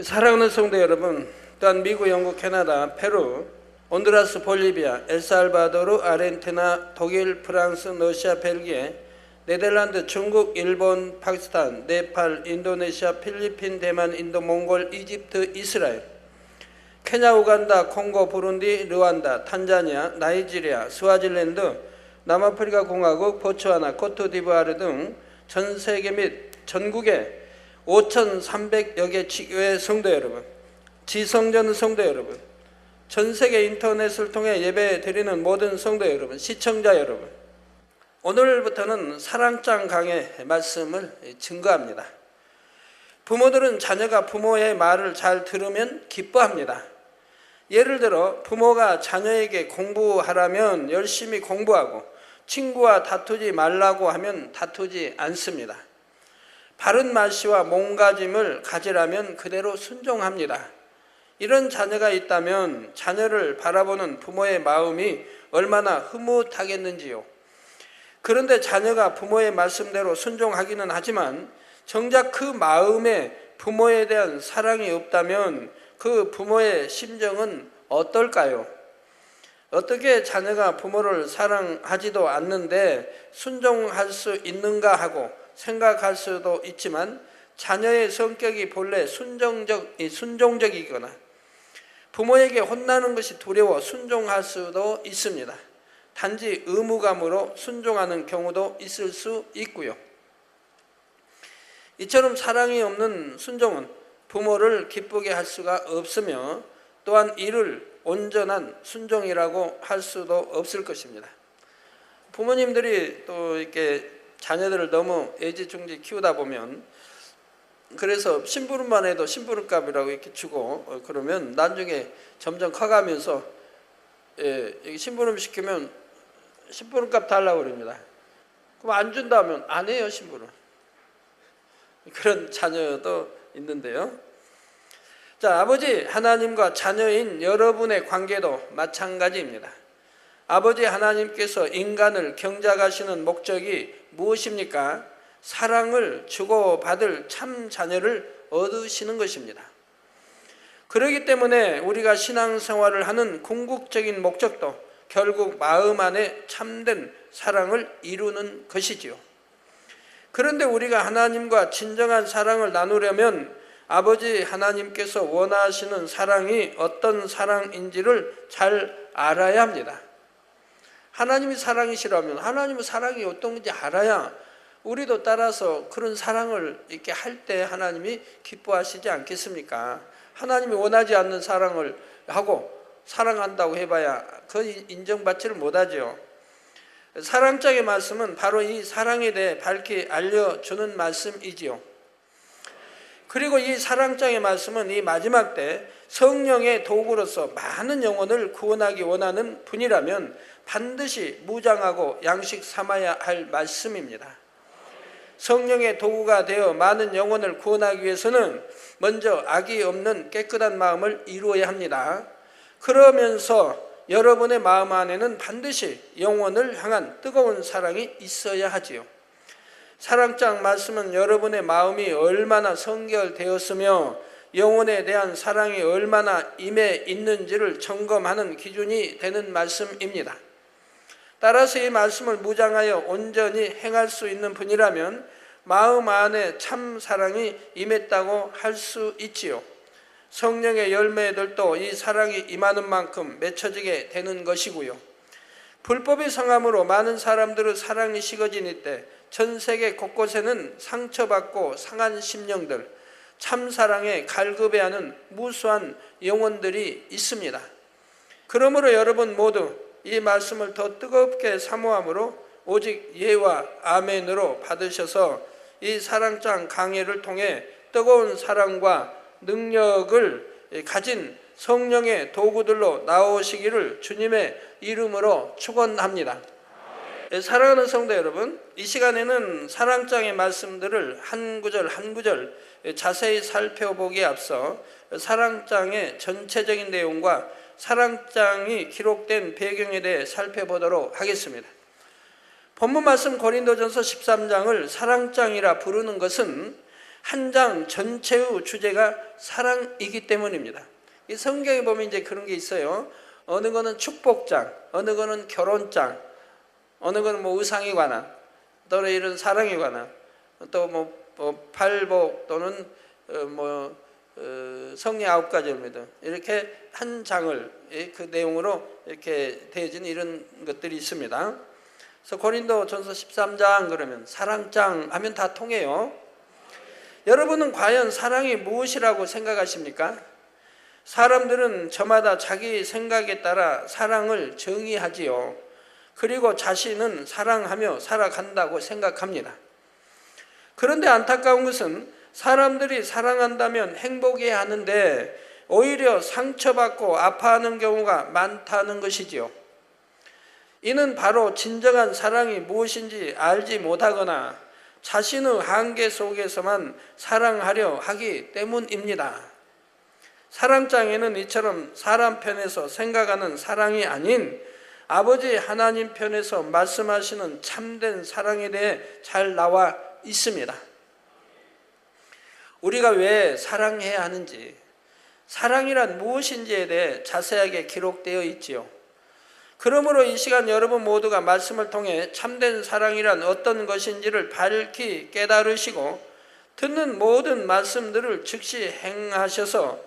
사랑하는 성도 여러분, 또한 미국, 영국, 캐나다, 페루, 온두라스, 볼리비아, 엘살바도르, 아르헨티나, 독일, 프랑스, 러시아, 벨기에, 네덜란드, 중국, 일본, 파키스탄, 네팔, 인도네시아, 필리핀, 대만, 인도, 몽골, 이집트, 이스라엘, 케냐, 우간다, 콩고, 부룬디, 르완다, 탄자니아, 나이지리아, 스와질랜드, 남아프리카 공화국, 보츠와나, 코트디부아르 등 전 세계 및 전국의 5,300여 개 지교회 성도 여러분, 지성전 성도 여러분, 전 세계 인터넷을 통해 예배 드리는 모든 성도 여러분, 시청자 여러분, 오늘부터는 사랑장 강의 말씀을 증거합니다. 부모들은 자녀가 부모의 말을 잘 들으면 기뻐합니다. 예를 들어 부모가 자녀에게 공부하라면 열심히 공부하고 친구와 다투지 말라고 하면 다투지 않습니다. 바른 말씨와 몸가짐을 가지라면 그대로 순종합니다. 이런 자녀가 있다면 자녀를 바라보는 부모의 마음이 얼마나 흐뭇하겠는지요. 그런데 자녀가 부모의 말씀대로 순종하기는 하지만 정작 그 마음에 부모에 대한 사랑이 없다면 그 부모의 심정은 어떨까요? 어떻게 자녀가 부모를 사랑하지도 않는데 순종할 수 있는가 하고 생각할 수도 있지만 자녀의 성격이 본래 순종적이거나 부모에게 혼나는 것이 두려워 순종할 수도 있습니다. 단지 의무감으로 순종하는 경우도 있을 수 있고요. 이처럼 사랑이 없는 순종은 부모를 기쁘게 할 수가 없으며 또한 이를 온전한 순종이라고 할 수도 없을 것입니다. 부모님들이 또 이렇게 자녀들을 너무 애지중지 키우다 보면 그래서 심부름만 해도 심부름값이라고 이렇게 주고 그러면 나중에 점점 커가면서 심부름 시키면 심부름값 달라고 그럽니다. 그럼 안 준다면 안 해요, 심부름. 그런 자녀도 있는데요. 자, 아버지 하나님과 자녀인 여러분의 관계도 마찬가지입니다. 아버지 하나님께서 인간을 경작하시는 목적이 무엇입니까? 사랑을 주고받을 참 자녀를 얻으시는 것입니다. 그렇기 때문에 우리가 신앙생활을 하는 궁극적인 목적도 결국 마음 안에 참된 사랑을 이루는 것이지요. 그런데 우리가 하나님과 진정한 사랑을 나누려면 아버지 하나님께서 원하시는 사랑이 어떤 사랑인지를 잘 알아야 합니다. 하나님이 사랑이시라면 하나님의 사랑이 어떤 건지 알아야 우리도 따라서 그런 사랑을 이렇게 할 때 하나님이 기뻐하시지 않겠습니까? 하나님이 원하지 않는 사랑을 하고 사랑한다고 해봐야 그 인정받지를 못하죠. 사랑장의 말씀은 바로 이 사랑에 대해 밝히 알려주는 말씀이지요. 그리고 이 사랑장의 말씀은 이 마지막 때 성령의 도구로서 많은 영혼을 구원하기 원하는 분이라면 반드시 무장하고 양식 삼아야 할 말씀입니다. 성령의 도구가 되어 많은 영혼을 구원하기 위해서는 먼저 악이 없는 깨끗한 마음을 이루어야 합니다. 그러면서 여러분의 마음 안에는 반드시 영혼을 향한 뜨거운 사랑이 있어야 하지요. 사랑장 말씀은 여러분의 마음이 얼마나 성결되었으며 영혼에 대한 사랑이 얼마나 임해 있는지를 점검하는 기준이 되는 말씀입니다. 따라서 이 말씀을 무장하여 온전히 행할 수 있는 분이라면 마음 안에 참 사랑이 임했다고 할 수 있지요. 성령의 열매들도 이 사랑이 임하는 만큼 맺혀지게 되는 것이고요. 불법의 성함으로 많은 사람들의 사랑이 식어진 이때 전 세계 곳곳에는 상처받고 상한 심령들, 참사랑에 갈급해하는 무수한 영혼들이 있습니다. 그러므로 여러분 모두 이 말씀을 더 뜨겁게 사모함으로 오직 예와 아멘으로 받으셔서 이 사랑장 강해를 통해 뜨거운 사랑과 능력을 가진 성령의 도구들로 나오시기를 주님의 이름으로 축원합니다. 사랑하는 성도 여러분, 이 시간에는 사랑장의 말씀들을 한 구절 한 구절 자세히 살펴보기에 앞서 사랑장의 전체적인 내용과 사랑장이 기록된 배경에 대해 살펴보도록 하겠습니다. 본문 말씀 고린도전서 13장을 사랑장이라 부르는 것은 한 장 전체의 주제가 사랑이기 때문입니다. 이 성경에 보면 이제 그런 게 있어요. 어느 거는 축복장, 어느 거는 결혼장, 어느 거는 뭐 의상에 관한, 또는 이런 사랑에 관한, 또 뭐 팔복 또는 성령 9가지입니다. 이렇게 한 장을 그 내용으로 이렇게 되어진 이런 것들이 있습니다. 그래서 고린도전서 13장 그러면 사랑장 하면 다 통해요. 여러분은 과연 사랑이 무엇이라고 생각하십니까? 사람들은 저마다 자기 생각에 따라 사랑을 정의하지요. 그리고 자신은 사랑하며 살아간다고 생각합니다. 그런데 안타까운 것은 사람들이 사랑한다면 행복해야 하는데 오히려 상처받고 아파하는 경우가 많다는 것이지요. 이는 바로 진정한 사랑이 무엇인지 알지 못하거나 자신의 한계 속에서만 사랑하려 하기 때문입니다. 사랑장에는 이처럼 사람 편에서 생각하는 사랑이 아닌 아버지 하나님 편에서 말씀하시는 참된 사랑에 대해 잘 나와 있습니다. 우리가 왜 사랑해야 하는지, 사랑이란 무엇인지에 대해 자세하게 기록되어 있지요. 그러므로 이 시간 여러분 모두가 말씀을 통해 참된 사랑이란 어떤 것인지를 밝히 깨달으시고 듣는 모든 말씀들을 즉시 행하셔서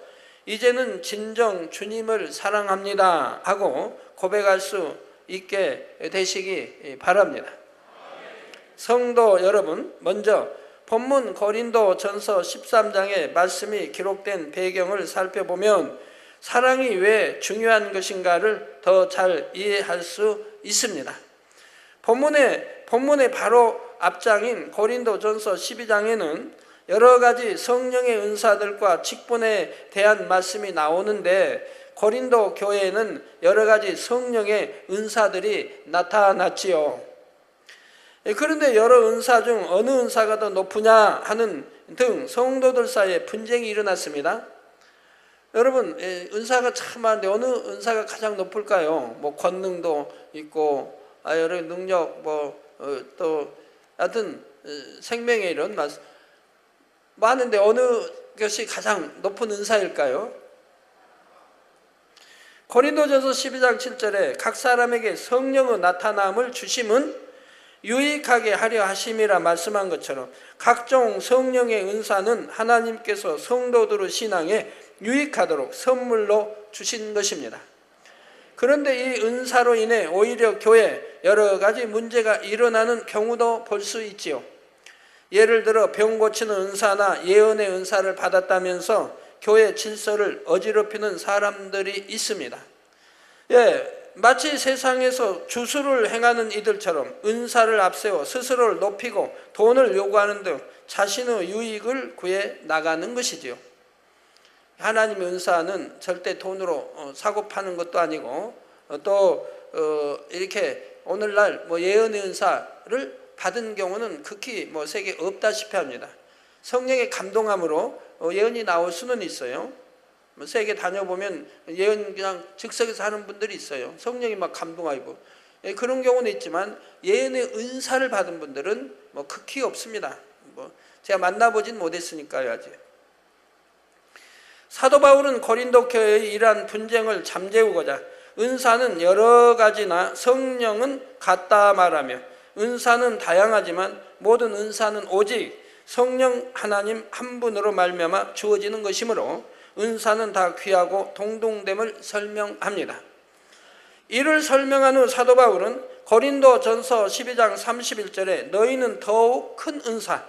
이제는 진정 주님을 사랑합니다 하고 고백할 수 있게 되시기 바랍니다. 성도 여러분, 먼저 본문 고린도전서 13장의 말씀이 기록된 배경을 살펴보면 사랑이 왜 중요한 것인가를 더 잘 이해할 수 있습니다. 본문의 바로 앞장인 고린도전서 12장에는 여러 가지 성령의 은사들과 직분에 대한 말씀이 나오는데 고린도 교회에는 여러 가지 성령의 은사들이 나타났지요. 그런데 여러 은사 중 어느 은사가 더 높으냐 하는 등 성도들 사이에 분쟁이 일어났습니다. 여러분, 은사가 참 많은데 어느 은사가 가장 높을까요? 뭐 권능도 있고 여러 능력 또 하여튼 생명의 이런 말씀 많은데 어느 것이 가장 높은 은사일까요? 고린도전서 12장 7절에 각 사람에게 성령의 나타남을 주심은 유익하게 하려 하심이라 말씀한 것처럼 각종 성령의 은사는 하나님께서 성도들의 신앙에 유익하도록 선물로 주신 것입니다. 그런데 이 은사로 인해 오히려 교회에 여러 가지 문제가 일어나는 경우도 볼 수 있지요. 예를 들어 병 고치는 은사나 예언의 은사를 받았다면서 교회 질서를 어지럽히는 사람들이 있습니다. 마치 세상에서 주술을 행하는 이들처럼 은사를 앞세워 스스로를 높이고 돈을 요구하는 등 자신의 유익을 구해 나가는 것이지요. 하나님의 은사는 절대 돈으로 사고 파는 것도 아니고 또 이렇게 오늘날 예언의 은사를 받은 경우는 극히 세계에 없다시피 합니다. 성령의 감동함으로 예언이 나올 수는 있어요. 세계 다녀보면 예언 그냥 즉석에서 하는 분들이 있어요. 성령이 막 감동하고 그런 경우는 있지만 예언의 은사를 받은 분들은 극히 없습니다. 제가 만나보진 못했으니까요 아직. 사도 바울은 고린도 교회의 이러한 분쟁을 잠재우고자 은사는 여러 가지나 성령은 같다 말하며 은사는 다양하지만 모든 은사는 오직 성령 하나님 한 분으로 말미암아 주어지는 것이므로 은사는 다 귀하고 동등됨을 설명합니다. 이를 설명한 후 사도 바울은 고린도전서 12장 31절에 너희는 더욱 큰 은사,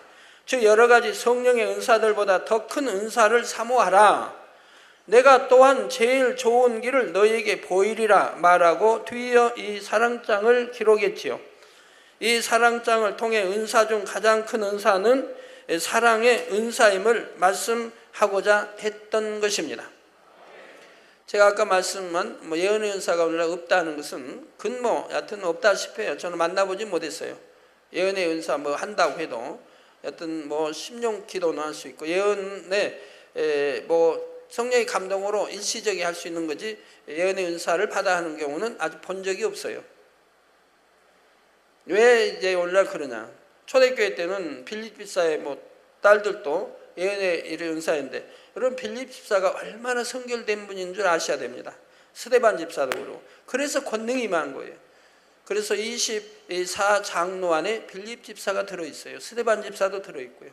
즉 여러 가지 성령의 은사들보다 더 큰 은사를 사모하라. 내가 또한 제일 좋은 길을 너희에게 보이리라 말하고 뒤이어 이 사랑장을 기록했지요. 이 사랑장을 통해 은사 중 가장 큰 은사는 사랑의 은사임을 말씀하고자 했던 것입니다. 제가 아까 말씀한 예언의 은사가 오늘날 없다는 것은 여하튼 없다시피 해요. 저는 만나보지 못했어요. 예언의 은사 한다고 해도 여하튼 심령 기도는 할 수 있고 예언에 성령의 감동으로 일시적이 할 수 있는 거지 예언의 은사를 받아 하는 경우는 아직 본 적이 없어요. 왜 이제 오늘날 그러냐? 초대교회 때는 빌립비사에 딸들도 예언의 일의 은사인데, 여러분 빌립 집사가 얼마나 성결된 분인 줄 아셔야 됩니다. 스데반 집사도 그러고. 그래서 권능이 임한 거예요. 그래서 24 장로 안에 빌립 집사가 들어있어요. 스데반 집사도 들어있고요.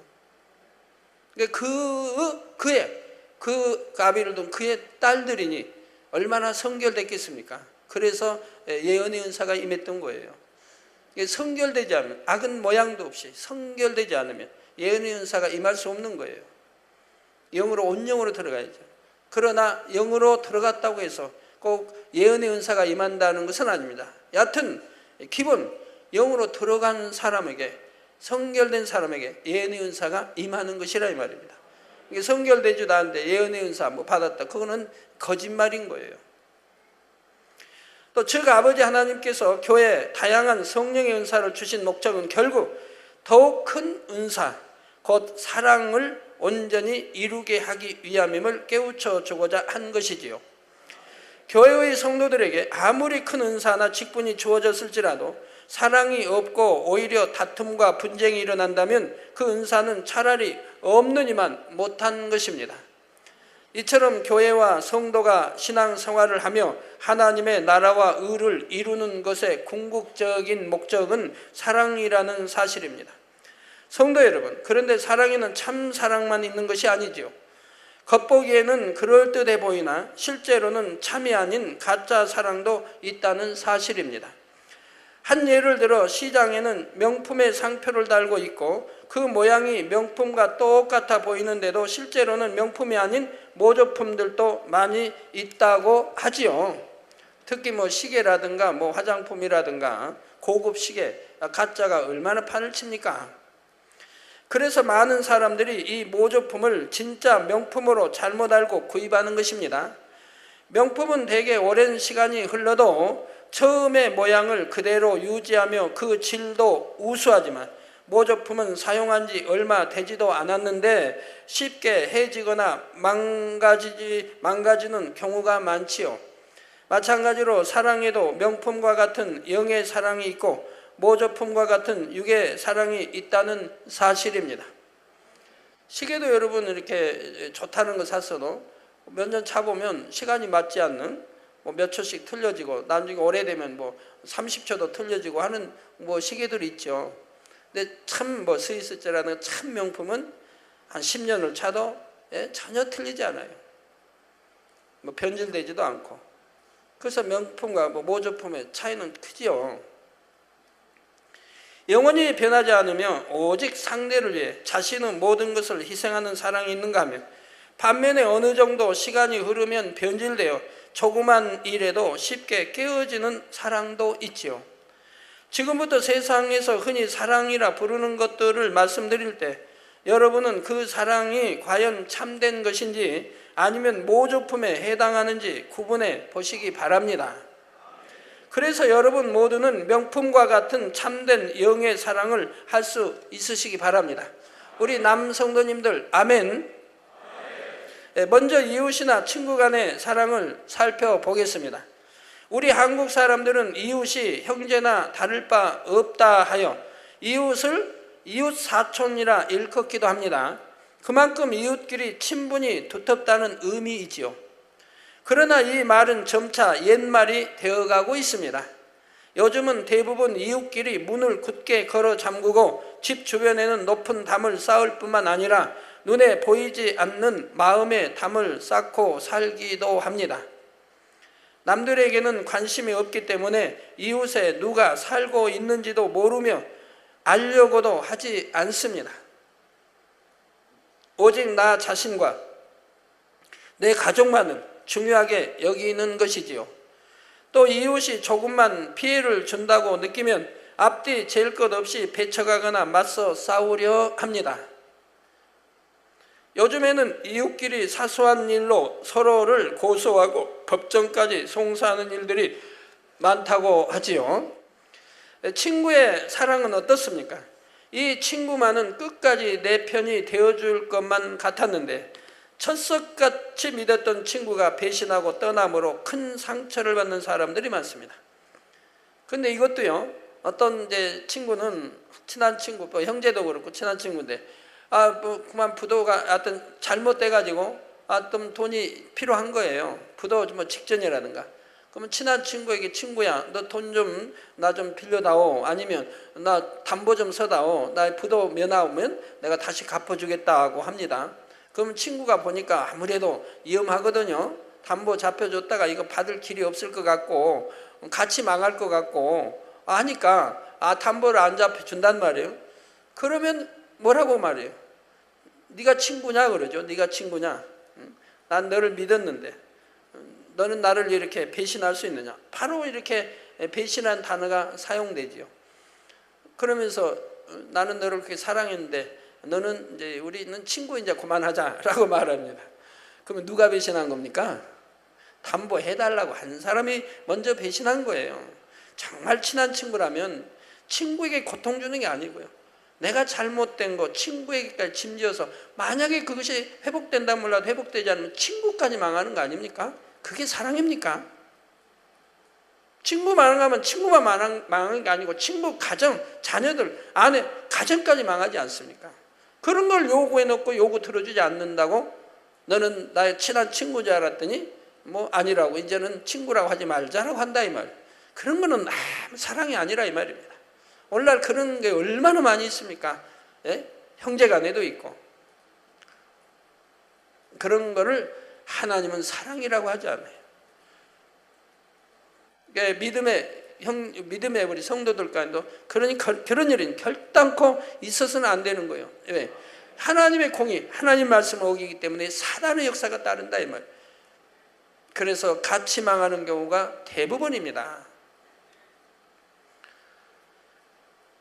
그 아비를 둔 그의 딸들이니 얼마나 성결됐겠습니까? 그래서 예언의 은사가 임했던 거예요. 성결되지 않으면, 악은 모양도 없이 성결되지 않으면 예언의 은사가 임할 수 없는 거예요. 영으로, 온영으로 들어가야죠. 그러나 영으로 들어갔다고 해서 꼭 예언의 은사가 임한다는 것은 아닙니다. 여하튼 기본 영으로 들어간 사람에게, 성결된 사람에게 예언의 은사가 임하는 것이라 이 말입니다. 이게 성결되지도 않는데 예언의 은사 뭐 받았다, 그거는 거짓말인 거예요. 또 즉 아버지 하나님께서 교회에 다양한 성령의 은사를 주신 목적은 결국 더욱 큰 은사, 곧 사랑을 온전히 이루게 하기 위함임을 깨우쳐 주고자 한 것이지요. 교회의 성도들에게 아무리 큰 은사나 직분이 주어졌을지라도 사랑이 없고 오히려 다툼과 분쟁이 일어난다면 그 은사는 차라리 없느니만 못한 것입니다. 이처럼 교회와 성도가 신앙생활을 하며 하나님의 나라와 의를 이루는 것의 궁극적인 목적은 사랑이라는 사실입니다. 성도 여러분, 그런데 사랑에는 참 사랑만 있는 것이 아니지요. 겉보기에는 그럴듯해 보이나 실제로는 참이 아닌 가짜 사랑도 있다는 사실입니다. 한 예를 들어 시장에는 명품의 상표를 달고 있고 그 모양이 명품과 똑같아 보이는데도 실제로는 명품이 아닌 모조품들도 많이 있다고 하지요. 특히 뭐 시계라든가 뭐 화장품이라든가 고급 시계, 가짜가 얼마나 판을 칩니까? 그래서 많은 사람들이 이 모조품을 진짜 명품으로 잘못 알고 구입하는 것입니다. 명품은 대개 오랜 시간이 흘러도 처음의 모양을 그대로 유지하며 그 질도 우수하지만 모조품은 사용한 지 얼마 되지도 않았는데 쉽게 해지거나 망가지는 경우가 많지요. 마찬가지로 사랑에도 명품과 같은 영의 사랑이 있고 모조품과 같은 육의 사랑이 있다는 사실입니다. 시계도 여러분 이렇게 좋다는 거 샀어도 몇 년 차보면 시간이 맞지 않는 몇 초씩 틀려지고 나중에 오래되면 30초도 틀려지고 하는 시계들이 있죠. 근데 참 스위스제라는 참 명품은 한 10년을 차도 전혀 틀리지 않아요. 변질되지도 않고. 그래서 명품과 모조품의 차이는 크지요. 영원히 변하지 않으며 오직 상대를 위해 자신의 모든 것을 희생하는 사랑이 있는가 하면, 반면에 어느 정도 시간이 흐르면 변질되어 조그만 일에도 쉽게 깨어지는 사랑도 있지요. 지금부터 세상에서 흔히 사랑이라 부르는 것들을 말씀드릴 때 여러분은 그 사랑이 과연 참된 것인지 아니면 모조품에 해당하는지 구분해 보시기 바랍니다. 그래서 여러분 모두는 명품과 같은 참된 영의 사랑을 할 수 있으시기 바랍니다. 우리 남성도님들 아멘. 먼저 이웃이나 친구 간의 사랑을 살펴보겠습니다. 우리 한국 사람들은 이웃이 형제나 다를 바 없다 하여 이웃을 이웃 사촌이라 일컫기도 합니다. 그만큼 이웃끼리 친분이 두텁다는 의미이지요. 그러나 이 말은 점차 옛말이 되어가고 있습니다. 요즘은 대부분 이웃끼리 문을 굳게 걸어 잠그고 집 주변에는 높은 담을 쌓을 뿐만 아니라 눈에 보이지 않는 마음의 담을 쌓고 살기도 합니다. 남들에게는 관심이 없기 때문에 이웃에 누가 살고 있는지도 모르며 알려고도 하지 않습니다. 오직 나 자신과 내 가족만을 중요하게 여기는 것이지요. 또 이웃이 조금만 피해를 준다고 느끼면 앞뒤 잴 것 없이 배척하거나 맞서 싸우려 합니다. 요즘에는 이웃끼리 사소한 일로 서로를 고소하고 법정까지 송사하는 일들이 많다고 하지요. 친구의 사랑은 어떻습니까? 이 친구만은 끝까지 내 편이 되어줄 것만 같았는데 철석같이 믿었던 친구가 배신하고 떠남으로 큰 상처를 받는 사람들이 많습니다. 근데 이것도요, 어떤 친구는 친한 친구, 형제도 그렇고 친한 친구인데 뭐 그만 부도가 하여튼 잘못돼가지고 좀 돈이 필요한 거예요. 부도 뭐 직전이라든가. 그러면 친한 친구에게 친구야, 너 돈 좀 나 좀 빌려다오. 아니면 나 담보 좀 서다오. 나 부도 면하면 내가 다시 갚아주겠다고 합니다. 그러면 친구가 보니까 아무래도 위험하거든요. 담보 잡혀줬다가 이거 받을 길이 없을 것 같고 같이 망할 것 같고 하니까 담보를 안 잡혀준단 말이에요. 그러면 뭐라고 말해요? 네가 친구냐 그러죠. 네가 친구냐? 난 너를 믿었는데 너는 나를 이렇게 배신할 수 있느냐? 바로 이렇게 배신한 단어가 사용되지요. 그러면서 나는 너를 그렇게 사랑했는데 너는 이제 우리는 친구 이제 그만하자라고 말합니다. 그러면 누가 배신한 겁니까? 담보해달라고 한 사람이 먼저 배신한 거예요. 정말 친한 친구라면 친구에게 고통 주는 게 아니고요. 내가 잘못된 거 친구에게까지 짐지어서 만약에 그것이 회복된다 몰라도 회복되지 않으면 친구까지 망하는 거 아닙니까? 그게 사랑입니까? 친구 망하면 친구만 망하는 게 아니고 친구 가정, 자녀들, 아내, 가정까지 망하지 않습니까? 그런 걸 요구해놓고 요구 들어주지 않는다고 너는 나의 친한 친구인 줄 알았더니 뭐 아니라고 이제는 친구라고 하지 말자라고 한다 이 말. 그런 거는 사랑이 아니라 이 말입니다. 오늘날 그런 게 얼마나 많이 있습니까? 예? 형제간에도 있고. 그런 거를 하나님은 사랑이라고 하지 않아요. 그러니까 믿음의 우리 성도들 가운데도 그런 일은 결단코 있어서는 안 되는 거예요. 왜? 하나님의 공의, 하나님 말씀을 어기기 때문에 사단의 역사가 따른다 이 말. 그래서 같이 망하는 경우가 대부분입니다.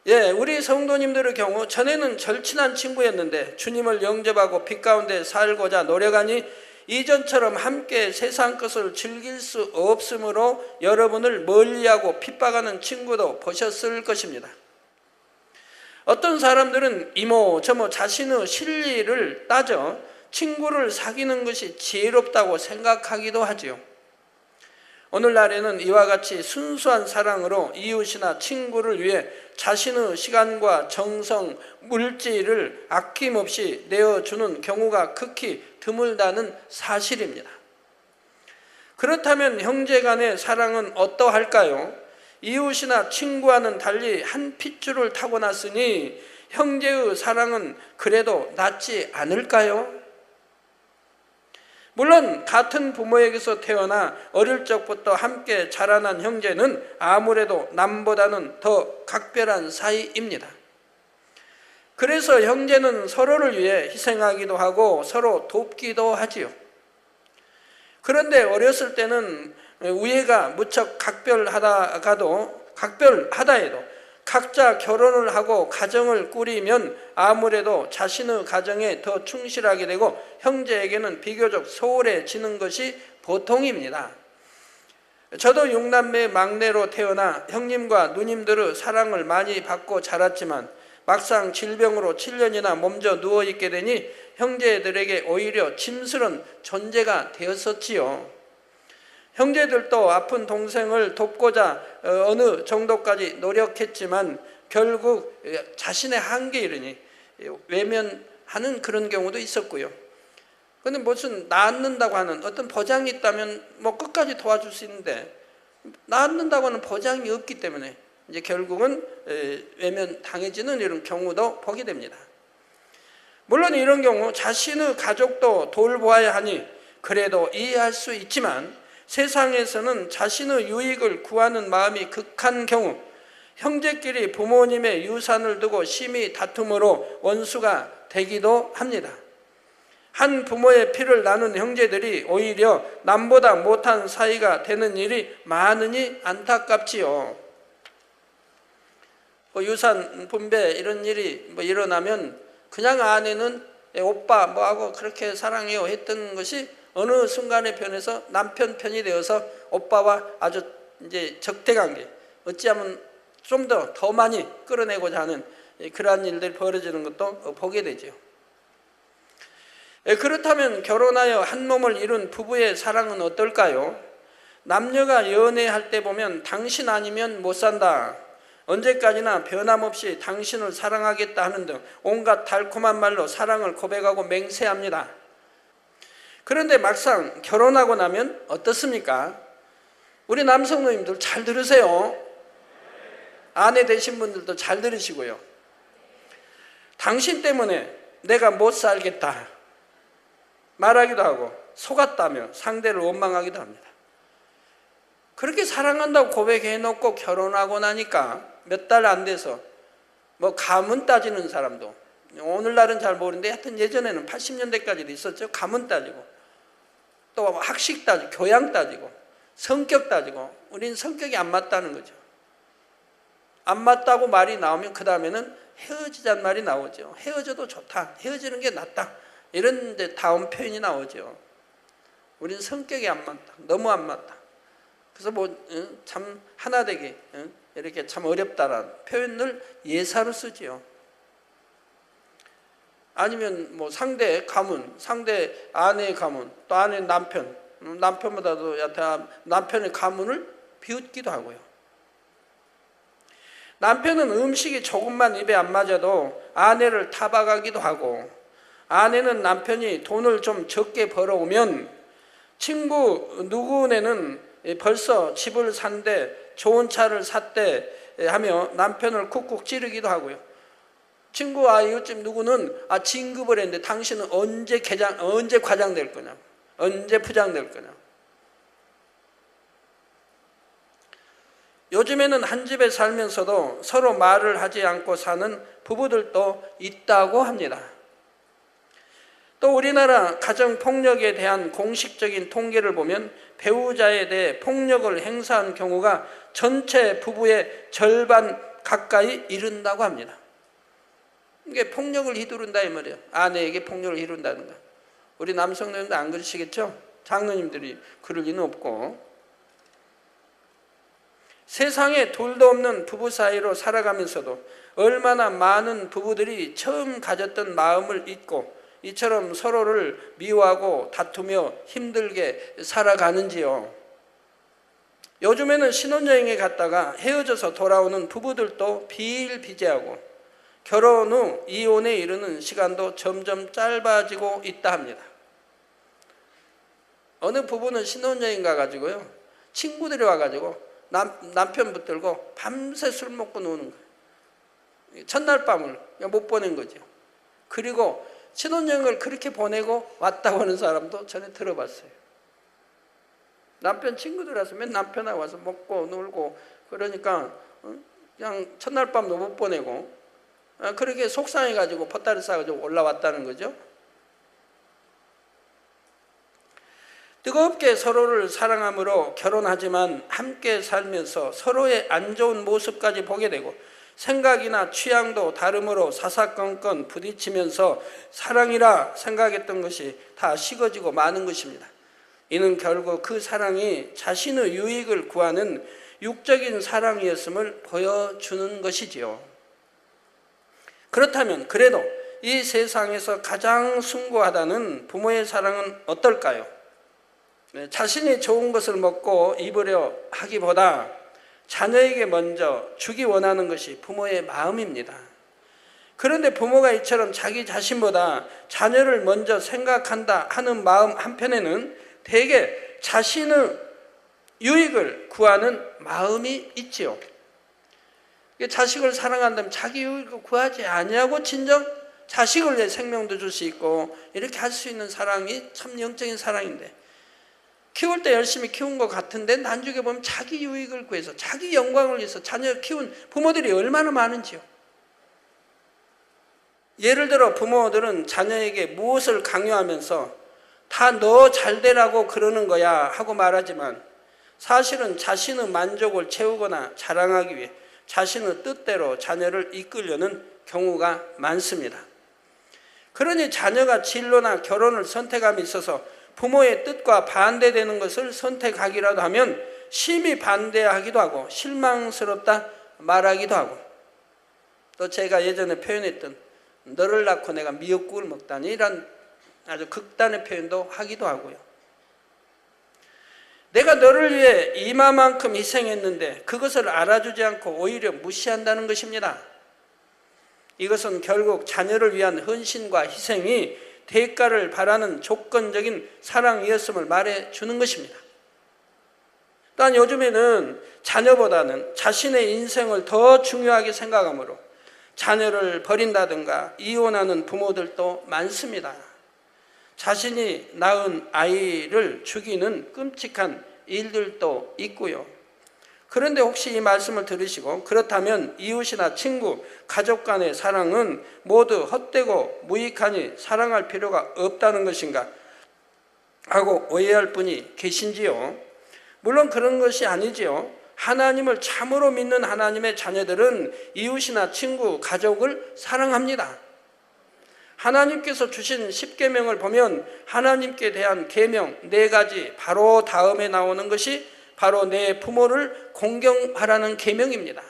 예, 우리 성도님들의 경우 전에는 절친한 친구였는데 주님을 영접하고 빛 가운데 살고자 노력하니 이전처럼 함께 세상 것을 즐길 수 없으므로 여러분을 멀리하고 핍박하는 친구도 보셨을 것입니다. 어떤 사람들은 이모 저모 자신의 실리를 따져 친구를 사귀는 것이 지혜롭다고 생각하기도 하지요. 오늘날에는 이와 같이 순수한 사랑으로 이웃이나 친구를 위해 자신의 시간과 정성, 물질을 아낌없이 내어주는 경우가 극히 드물다는 사실입니다. 그렇다면 형제간의 사랑은 어떠할까요? 이웃이나 친구와는 달리 한 핏줄을 타고났으니 형제의 사랑은 그래도 낫지 않을까요? 물론 같은 부모에게서 태어나 어릴 적부터 함께 자라난 형제는 아무래도 남보다는 더 각별한 사이입니다. 그래서 형제는 서로를 위해 희생하기도 하고 서로 돕기도 하지요. 그런데 어렸을 때는 우애가 무척 각별하다 해도 각자 결혼을 하고 가정을 꾸리면 아무래도 자신의 가정에 더 충실하게 되고 형제에게는 비교적 소홀해지는 것이 보통입니다. 저도 6남매 막내로 태어나 형님과 누님들의 사랑을 많이 받고 자랐지만 막상 질병으로 7년이나 몸져 누워있게 되니 형제들에게 오히려 짐스러운 존재가 되었었지요. 형제들도 아픈 동생을 돕고자 어느 정도까지 노력했지만 결국 자신의 한계에 이르니 외면하는 그런 경우도 있었고요. 그런데 무슨 낳는다고 하는 어떤 보장이 있다면 뭐 끝까지 도와줄 수 있는데 낳는다고 하는 보장이 없기 때문에 이제 결국은 외면당해지는 이런 경우도 보게 됩니다. 물론 이런 경우 자신의 가족도 돌보아야 하니 그래도 이해할 수 있지만 세상에서는 자신의 유익을 구하는 마음이 극한 경우 형제끼리 부모님의 유산을 두고 심히 다툼으로 원수가 되기도 합니다. 한 부모의 피를 나눈 형제들이 오히려 남보다 못한 사이가 되는 일이 많으니 안타깝지요. 유산 분배 이런 일이 일어나면 그냥 아내는 오빠 뭐하고 그렇게 사랑해요 했던 것이 어느 순간에 변해서 남편 편이 되어서 오빠와 아주 이제 적대관계, 어찌하면 좀 더 많이 끌어내고자 하는 그러한 일들이 벌어지는 것도 보게 되죠. 그렇다면 결혼하여 한 몸을 이룬 부부의 사랑은 어떨까요? 남녀가 연애할 때 보면 당신 아니면 못 산다, 언제까지나 변함없이 당신을 사랑하겠다 하는 등 온갖 달콤한 말로 사랑을 고백하고 맹세합니다. 그런데 막상 결혼하고 나면 어떻습니까? 우리 남성 노님들 잘 들으세요. 아내 되신 분들도 잘 들으시고요. 당신 때문에 내가 못 살겠다 말하기도 하고 속았다며 상대를 원망하기도 합니다. 그렇게 사랑한다고 고백해놓고 결혼하고 나니까 몇 달 안 돼서 뭐 가문 따지는 사람도, 오늘날은 잘 모르는데 하여튼 예전에는 80년대까지도 있었죠. 가문 따지고 또 학식 따지고 교양 따지고 성격 따지고, 우리는 성격이 안 맞다는 거죠. 안 맞다고 말이 나오면 그 다음에는 헤어지자는 말이 나오죠. 헤어져도 좋다, 헤어지는 게 낫다, 이런 이제 다음 표현이 나오죠. 우리는 성격이 안 맞다, 너무 안 맞다. 그래서 뭐 참 하나 되기 이렇게 참 어렵다라는 표현을 예사로 쓰지요. 아니면 뭐 상대 가문, 상대 아내의 가문, 또 아내의 남편, 남편보다도 얕아 남편의 가문을 비웃기도 하고요. 남편은 음식이 조금만 입에 안 맞아도 아내를 타박하기도 하고, 아내는 남편이 돈을 좀 적게 벌어오면 친구 누구네는 벌써 집을 산대, 좋은 차를 샀대 하며 남편을 쿡쿡 찌르기도 하고요. 친구 이웃집 누구는 진급을 했는데 당신은 언제 과장 될 거냐, 언제 부장 될 거냐. 요즘에는 한 집에 살면서도 서로 말을 하지 않고 사는 부부들도 있다고 합니다. 또 우리나라 가정폭력에 대한 공식적인 통계를 보면 배우자에 대해 폭력을 행사한 경우가 전체 부부의 절반 가까이 이른다고 합니다. 이게 폭력을 휘두른다 이 말이에요. 아내에게 폭력을 휘두른다는 거. 우리 남성들도 안 그러시겠죠? 장로님들이 그럴 리는 없고. 세상에 둘도 없는 부부 사이로 살아가면서도 얼마나 많은 부부들이 처음 가졌던 마음을 잊고 이처럼 서로를 미워하고 다투며 힘들게 살아가는지요. 요즘에는 신혼여행에 갔다가 헤어져서 돌아오는 부부들도 비일비재하고 결혼 후 이혼에 이르는 시간도 점점 짧아지고 있다 합니다. 어느 부부는 신혼여행 가가지고요, 친구들이 와가지고 남편 붙들고 밤새 술 먹고 노는 거예요. 첫날 밤을 못 보낸 거죠. 그리고 신혼여행을 그렇게 보내고 왔다고 하는 사람도 전에 들어봤어요. 남편 친구들 와서 맨 남편하고 와서 먹고 놀고 그러니까 그냥 첫날 밤도 못 보내고 그렇게 속상해가지고 보따리 싸가지고 올라왔다는 거죠. 뜨겁게 서로를 사랑함으로 결혼하지만 함께 살면서 서로의 안 좋은 모습까지 보게 되고 생각이나 취향도 다름으로 사사건건 부딪히면서 사랑이라 생각했던 것이 다 식어지고 마는 것입니다. 이는 결국 그 사랑이 자신의 유익을 구하는 육적인 사랑이었음을 보여주는 것이지요. 그렇다면 그래도 이 세상에서 가장 숭고하다는 부모의 사랑은 어떨까요? 자신이 좋은 것을 먹고 입으려 하기보다 자녀에게 먼저 주기 원하는 것이 부모의 마음입니다. 그런데 부모가 이처럼 자기 자신보다 자녀를 먼저 생각한다 하는 마음 한편에는 대개 자신의 유익을 구하는 마음이 있지요. 자식을 사랑한다면 자기 유익을 구하지 아니하고 진정 자식을 위해 생명도 줄 수 있고 이렇게 할 수 있는 사랑이 참 영적인 사랑인데, 키울 때 열심히 키운 것 같은데 나중에 보면 자기 유익을 구해서 자기 영광을 위해서 자녀를 키운 부모들이 얼마나 많은지요. 예를 들어 부모들은 자녀에게 무엇을 강요하면서 다 너 잘되라고 그러는 거야 하고 말하지만 사실은 자신의 만족을 채우거나 자랑하기 위해 자신의 뜻대로 자녀를 이끌려는 경우가 많습니다. 그러니 자녀가 진로나 결혼을 선택함에 있어서 부모의 뜻과 반대되는 것을 선택하기라도 하면 심히 반대하기도 하고 실망스럽다 말하기도 하고, 또 제가 예전에 표현했던 너를 낳고 내가 미역국을 먹다니 이런 아주 극단의 표현도 하기도 하고요. 내가 너를 위해 이마만큼 희생했는데 그것을 알아주지 않고 오히려 무시한다는 것입니다. 이것은 결국 자녀를 위한 헌신과 희생이 대가를 바라는 조건적인 사랑이었음을 말해주는 것입니다. 또한 요즘에는 자녀보다는 자신의 인생을 더 중요하게 생각하므로 자녀를 버린다든가 이혼하는 부모들도 많습니다. 자신이 낳은 아이를 죽이는 끔찍한 일들도 있고요. 그런데 혹시 이 말씀을 들으시고 그렇다면 이웃이나 친구, 가족 간의 사랑은 모두 헛되고 무익하니 사랑할 필요가 없다는 것인가 하고 오해할 분이 계신지요? 물론 그런 것이 아니지요. 하나님을 참으로 믿는 하나님의 자녀들은 이웃이나 친구, 가족을 사랑합니다. 하나님께서 주신 10계명을 보면 하나님께 대한 계명 4가지 바로 다음에 나오는 것이 바로 내 부모를 공경하라는 계명입니다.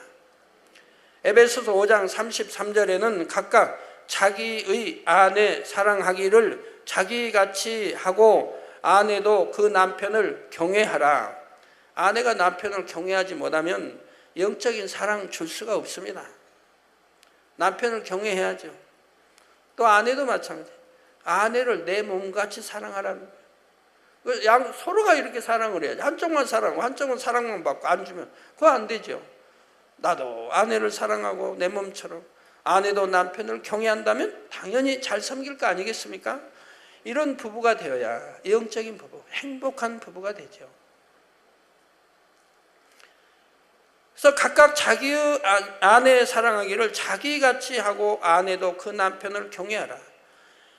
에베소서 5장 33절에는 각각 자기의 아내 사랑하기를 자기같이 하고 아내도 그 남편을 경외하라. 아내가 남편을 경외하지 못하면 영적인 사랑 줄 수가 없습니다. 남편을 경외해야죠. 또 아내도 마찬가지. 아내를 내 몸같이 사랑하라는 거예요. 서로가 이렇게 사랑을 해야지. 한쪽만 사랑하고 한쪽은 사랑만 받고 안 주면 그거 안 되죠. 나도 아내를 사랑하고 내 몸처럼 아내도 남편을 경외한다면 당연히 잘 섬길 거 아니겠습니까? 이런 부부가 되어야 영적인 부부, 행복한 부부가 되죠. 그래서 각각 자기의 아내 사랑하기를 자기같이 하고 아내도 그 남편을 경외하라.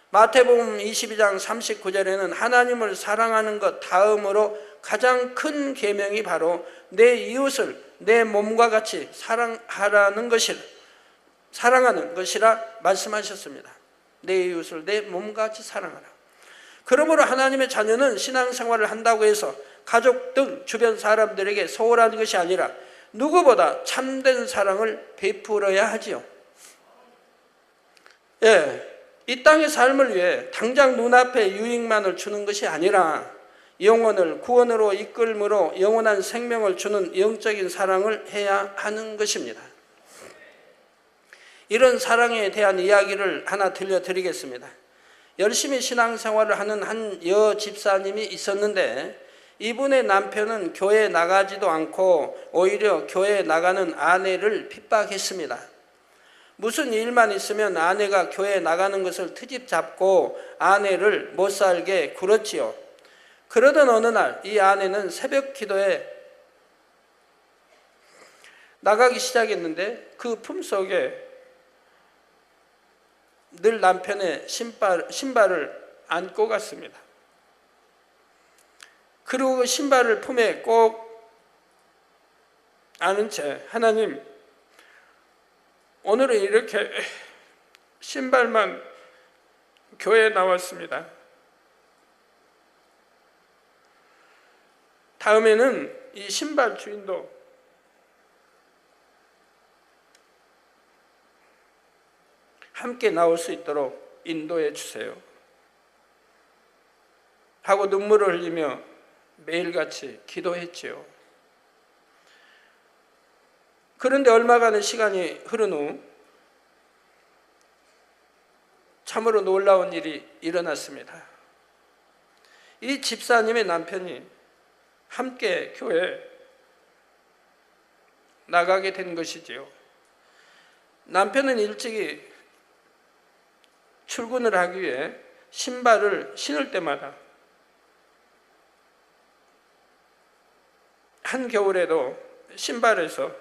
마태복음 22장 39절에는 하나님을 사랑하는 것 다음으로 가장 큰 계명이 바로 내 이웃을 내 몸과 같이 사랑하는 것이라 말씀하셨습니다. 내 이웃을 내 몸과 같이 사랑하라. 그러므로 하나님의 자녀는 신앙생활을 한다고 해서 가족 등 주변 사람들에게 소홀한 것이 아니라 누구보다 참된 사랑을 베풀어야 하지요. 이 땅의 삶을 위해 당장 눈앞에 유익만을 주는 것이 아니라 영혼을 구원으로 이끌므로 영원한 생명을 주는 영적인 사랑을 해야 하는 것입니다. 이런 사랑에 대한 이야기를 하나 들려드리겠습니다. 열심히 신앙생활을 하는 한 여집사님이 있었는데 이분의 남편은 교회에 나가지도 않고 오히려 교회에 나가는 아내를 핍박했습니다. 무슨 일만 있으면 아내가 교회에 나가는 것을 트집 잡고 아내를 못 살게 굴었지요. 그러던 어느 날 이 아내는 새벽 기도에 나가기 시작했는데 그 품속에 늘 남편의 신발을 안고 갔습니다. 그리고 그 신발을 품에 꼭 안은 채 하나님, 오늘은 이렇게 신발만 교회에 나왔습니다. 다음에는 이 신발 주인도 함께 나올 수 있도록 인도해 주세요 하고 눈물을 흘리며 매일같이 기도했지요. 그런데 얼마간의 시간이 흐른 후 참으로 놀라운 일이 일어났습니다. 이 집사님의 남편이 함께 교회에 나가게 된 것이지요. 남편은 일찍이 출근을 하기 위해 신발을 신을 때마다 한겨울에도 신발에서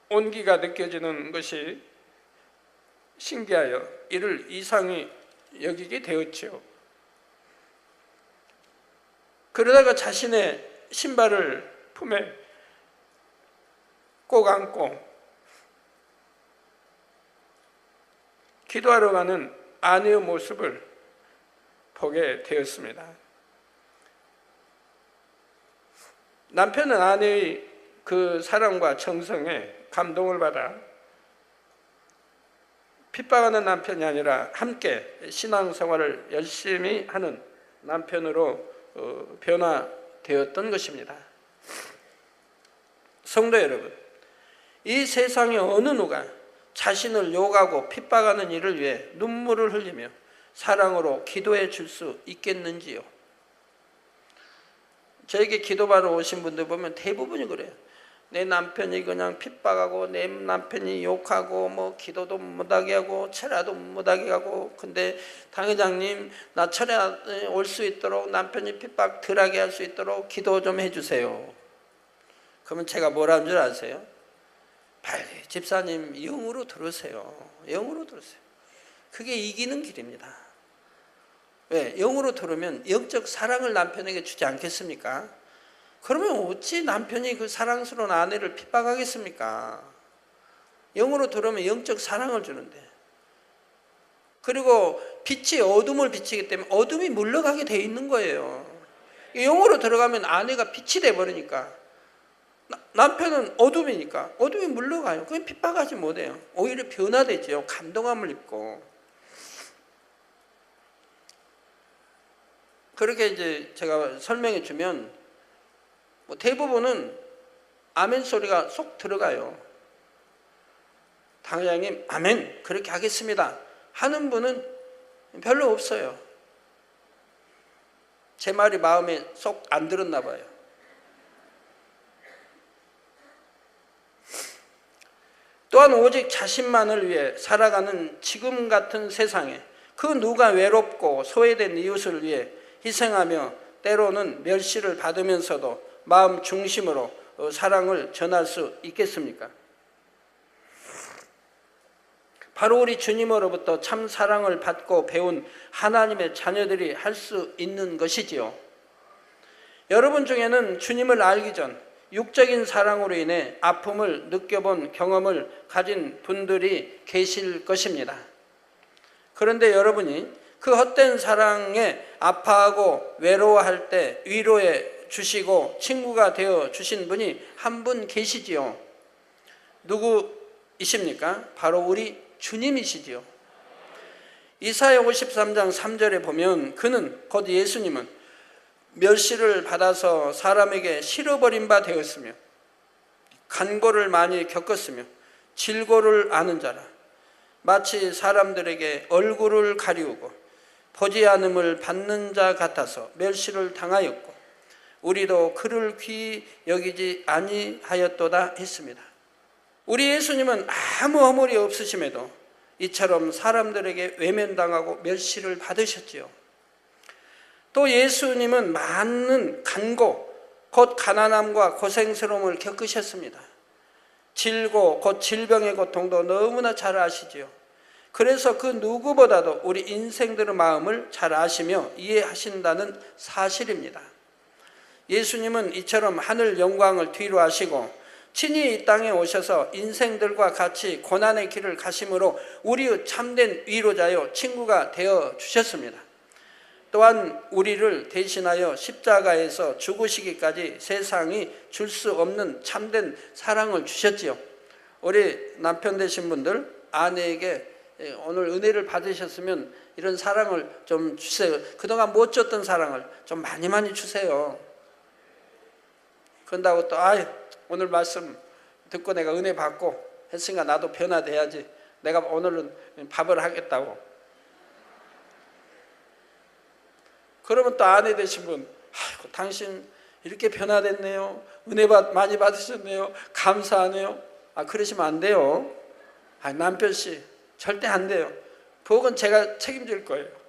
온기가 느껴지는 것이 신기하여 이를 이상히 여기게 되었지요. 그러다가 자신의 신발을 품에 꼭 안고 기도하러 가는 아내의 모습을 보게 되었습니다. 남편은 아내의 그 사랑과 정성에 감동을 받아 핍박하는 남편이 아니라 함께 신앙생활을 열심히 하는 남편으로 변화되었던 것입니다. 성도 여러분, 이 세상의 어느 누가 자신을 욕하고 핍박하는 일을 위해 눈물을 흘리며 사랑으로 기도해 줄 수 있겠는지요? 저에게 기도받으러 오신 분들 보면 대부분이 그래요. 내 남편이 그냥 핍박하고 내 남편이 욕하고 뭐 기도도 못하게 하고 철야도 못하게 하고, 근데 당회장님 나 철야 올 수 있도록 남편이 핍박 덜하게 할 수 있도록 기도 좀 해주세요. 그러면 제가 뭐라는 줄 아세요? 빨리 집사님 영으로 들으세요. 영으로 들으세요. 그게 이기는 길입니다. 왜? 영으로 들으면 영적 사랑을 남편에게 주지 않겠습니까? 그러면 어찌 남편이 그 사랑스러운 아내를 핍박하겠습니까? 영으로 들으면 영적 사랑을 주는데, 그리고 빛이 어둠을 비치기 때문에 어둠이 물러가게 돼 있는 거예요. 영으로 들어가면 아내가 빛이 돼 버리니까, 남편은 어둠이니까 어둠이 물러가요. 그냥 핍박하지 못해요. 오히려 변화되죠. 감동함을 입고. 그렇게 이제 제가 설명해 주면 대부분은 아멘 소리가 쏙 들어가요. 당회장님 아멘 그렇게 하겠습니다 하는 분은 별로 없어요. 제 말이 마음에 쏙 안 들었나 봐요. 또한 오직 자신만을 위해 살아가는 지금 같은 세상에 그 누가 외롭고 소외된 이웃을 위해 희생하며 때로는 멸시를 받으면서도 마음 중심으로 사랑을 전할 수 있겠습니까? 바로 우리 주님으로부터 참 사랑을 받고 배운 하나님의 자녀들이 할 수 있는 것이지요. 여러분 중에는 주님을 알기 전 육적인 사랑으로 인해 아픔을 느껴본 경험을 가진 분들이 계실 것입니다. 그런데 여러분이 그 헛된 사랑에 아파하고 외로워할 때 위로해 주시고 친구가 되어 주신 분이 한 분 계시지요. 누구이십니까? 바로 우리 주님이시지요. 이사야 53장 3절에 보면 그는 곧 예수님은 멸시를 받아서 사람에게 실어버린 바 되었으며 간고를 많이 겪었으며 질고를 아는 자라. 마치 사람들에게 얼굴을 가리우고 보지 않음을 받는 자 같아서 멸시를 당하였고 우리도 그를 귀히 여기지 아니하였도다 했습니다. 우리 예수님은 아무 허물이 없으심에도 이처럼 사람들에게 외면당하고 멸시를 받으셨지요. 또 예수님은 많은 간고 곧 가난함과 고생스러움을 겪으셨습니다. 질고 곧 질병의 고통도 너무나 잘 아시지요. 그래서 그 누구보다도 우리 인생들의 마음을 잘 아시며 이해하신다는 사실입니다. 예수님은 이처럼 하늘 영광을 뒤로 하시고 친히 이 땅에 오셔서 인생들과 같이 고난의 길을 가심으로 우리의 참된 위로자요 친구가 되어 주셨습니다. 또한 우리를 대신하여 십자가에서 죽으시기까지 세상이 줄 수 없는 참된 사랑을 주셨지요. 우리 남편 되신 분들 아내에게 오늘 은혜를 받으셨으면 이런 사랑을 좀 주세요. 그동안 못 줬던 사랑을 좀 많이 주세요. 그런다고 또 오늘 말씀 듣고 내가 은혜 받고 했으니까 나도 변화돼야지, 내가 오늘은 밥을 하겠다고. 그러면 또 아내 되신 분, 당신 이렇게 변화됐네요. 은혜 많이 받으셨네요. 감사하네요. 그러시면 안 돼요. 남편씨 절대 안 돼요. 복은 제가 책임질 거예요.